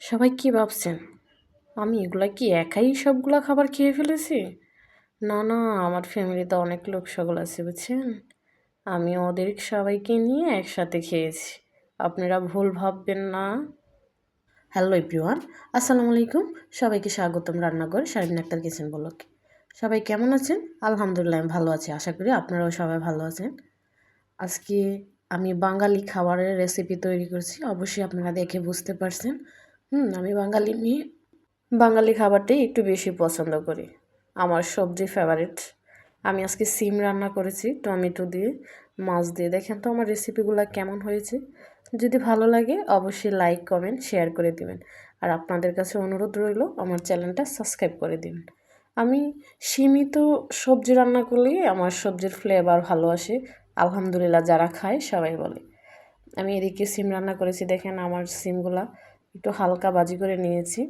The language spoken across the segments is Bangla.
সবাই কি ভাবছেন আমি এগুলা কি একাই সবগুলা খাবার খেয়ে ফেলেছি? না না, আমার ফ্যামিলিতে অনেক লোক সকল আছে বুঝছেন। আমি ওদের সবাইকে নিয়ে একসাথে খেয়েছি। আপনারা ভুল ভাববেন না। হ্যালো এভরিওয়ান, আসসালামু আলাইকুম। সবাইকে স্বাগতম রান্নাঘর শারমিন আক্তার কিচেন ব্লগে। সবাই কেমন আছেন? আলহামদুলিল্লাহ আমি ভালো আছি, আশা করি আপনারাও সবাই ভালো আছেন। আজকে আমি বাঙালি খাবারের রেসিপি তৈরি করছি, অবশ্যই আপনারা দেখে বুঝতে পারছেন। আমি বাঙালি মেয়ে, বাঙালি খাবারটাই একটু বেশি পছন্দ করি। আমার সবজি ফেভারিট। আমি আজকে সিম রান্না করেছি টমেটো দিয়ে, মাছ দিয়ে। দেখেন তো আমার রেসিপিগুলো কেমন হয়েছে। যদি ভালো লাগে অবশ্যই লাইক কমেন্ট শেয়ার করে দিবেন। আর আপনাদের কাছে অনুরোধ রইল আমার চ্যানেলটা সাবস্ক্রাইব করে দিবেন। আমি সীমিত সবজি রান্না করলেই আমার সবজির ফ্লেভার ভালো আসে। আলহামদুলিল্লাহ যারা খায় সবাই বলে। আমি এদিকে সিম রান্না করেছি, দেখেন আমার সিমগুলা একটু হালকা ভাজি করে নিয়েছি।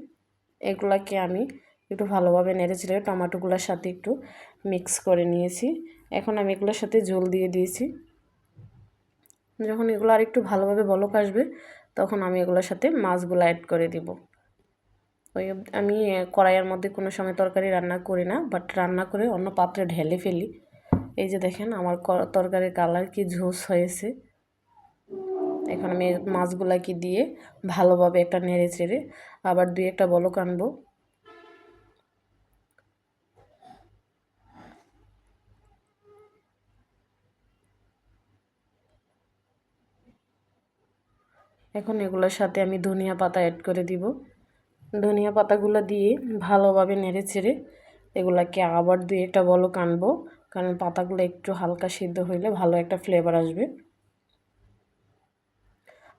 এগুলাকে আমি একটু ভালোভাবে নেড়েচেড়ে টমেটোগুলোর সাথে একটু মিক্স করে নিয়েছি। এখন আমি এগুলোর সাথে ঝোল দিয়ে দিয়েছি। যখন এগুলো আর একটু ভালোভাবে বলক আসবে তখন আমি এগুলোর সাথে মাছগুলো অ্যাড করে দিব। আমি কড়াইয়ের মধ্যে কোনো সময় তরকারি রান্না করি না, বাট রান্না করে অন্য পাত্রে ঢেলে ফেলি। এই যে দেখেন আমার তরকারির কালার কি ঝোস হয়েছে। এখন আমি মাছগুলাকে দিয়ে ভালোভাবে একটা নেড়ে চেড়ে আবার দুই একটা বলক আনবো। এখন এগুলোর সাথে আমি ধনিয়া পাতা অ্যাড করে দিব। ধনিয়া পাতাগুলো দিয়ে ভালোভাবে নেড়ে চেড়ে এগুলাকে আবার দুই একটা বলক আনবো, কারণ পাতাগুলো একটু হালকা সিদ্ধ হইলে ভালো একটা ফ্লেভার আসবে।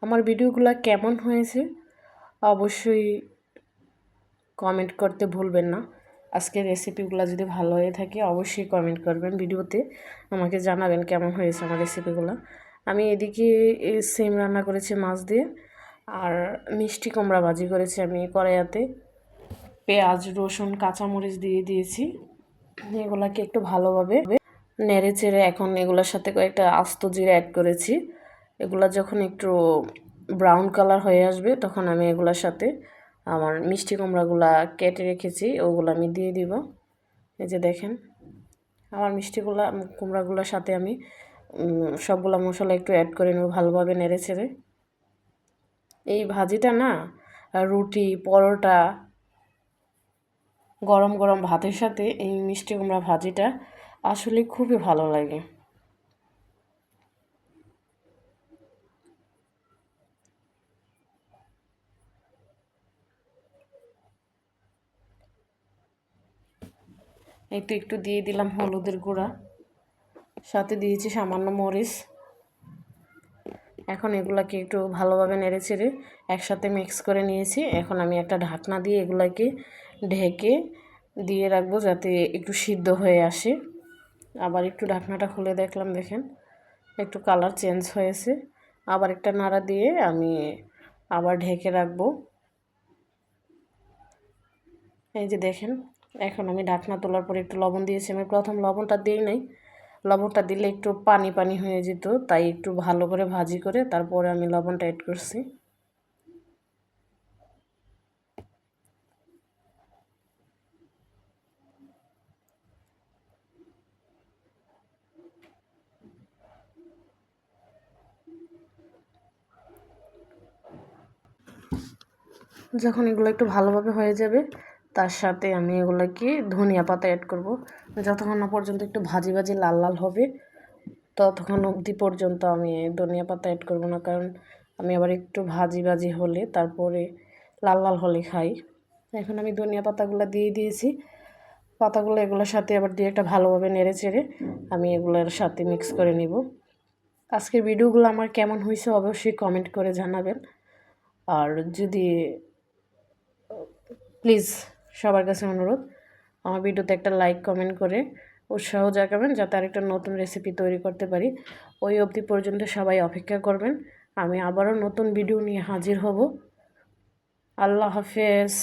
আমার ভিডিওগুলো কেমন হয়েছে অবশ্যই কমেন্ট করতে ভুলবেন না। আজকের রেসিপিগুলো যদি ভালো হয়ে থাকে অবশ্যই কমেন্ট করবেন, ভিডিওতে আমাকে জানাবেন কেমন হয়েছে আমার রেসিপিগুলো। আমি এদিকে সিম রান্না করেছি মাছ দিয়ে, আর মিষ্টি কুমড়া ভাজি করেছি আমি কড়াইয়াতে। পেঁয়াজ রসুন কাঁচামরিচ দিয়ে দিয়েছি। এগুলাকে একটু ভালোভাবে নেড়ে চেড়ে এখন এগুলোর সাথে কয়েকটা আস্ত জিরা অ্যাড করেছি। এগুলা যখন একটু ব্রাউন কালার হয়ে আসবে তখন আমি এগুলোর সাথে আমার মিষ্টি কুমড়াগুলা কেটে রেখেছি ওগুলো আমি দিয়ে দিব। এই যে দেখেন আমার কুমড়াগুলোর সাথে আমি সবগুলা মশলা একটু অ্যাড করে নেব ভালোভাবে নেড়ে ছেড়ে। এই ভাজিটা না রুটি পরোটা গরম গরম ভাতের সাথে এই মিষ্টি কুমড়া ভাজিটা আসলে খুবই ভালো লাগে। এই তো একটু দিয়ে দিলাম হলুদের গুঁড়া, সাথে দিয়েছি সামান্য মরিচ। এখন এগুলাকে একটু ভালোভাবে নেড়ে চেড়ে একসাথে মিক্স করে নিয়েছি। এখন আমি একটা ঢাকনা দিয়ে এগুলাকে ঢেকে দিয়ে রাখবো যাতে একটু সিদ্ধ হয়ে আসে। আবার একটু ঢাকনাটা খুলে দেখলাম, দেখেন একটু কালার চেঞ্জ হয়েছে। আবার একটা নাড়া দিয়ে আমি আবার ঢেকে রাখবো। এই যে দেখেন এখন আমি ঢাকনা তোলার পরে একটু লবণ দিয়েছি। আমি প্রথম লবণটা দিই নাই, লবণটা দিলে একটু পানি পানি হয়ে যেত, তাই একটু ভালো করে ভাজি করে তারপরে আমি লবণটা অ্যাড করছি। যখন এগুলো একটু ভালোভাবে হয়ে যাবে তার সাথে আমি এগুলোকে ধনিয়া পাতা অ্যাড করব। যতক্ষণ না পর্যন্ত একটু ভাজি ভাজি লাল লাল হবে ততক্ষণ অবধি পর্যন্ত আমি ধনিয়া পাতা অ্যাড করব না, কারণ আমি আবার একটু ভাজি ভাজি হলে তারপরে লাল লাল হলে খাই। এখন আমি ধনিয়া পাতাগুলো দিয়ে দিয়েছি। পাতাগুলো এগুলোর সাথে আবার দিয়ে একটা ভালোভাবে নেড়ে চেড়ে আমি এগুলোর সাথে মিক্স করে নিব। আজকের ভিডিওগুলো আমার কেমন হয়েছে অবশ্যই কমেন্ট করে জানাবেন। আর যদি প্লিজ সবার কাছে অনুরোধ আমার ভিডিওতে একটা লাইক কমেন্ট করে উৎসাহ জাগাবেন যাতে আরেকটা নতুন রেসিপি তৈরি করতে পারি। ওই অবধি পর্যন্ত সবাই অপেক্ষা করবেন, আমি আবারও নতুন ভিডিও নিয়ে হাজির হব। আল্লাহ হাফেজ।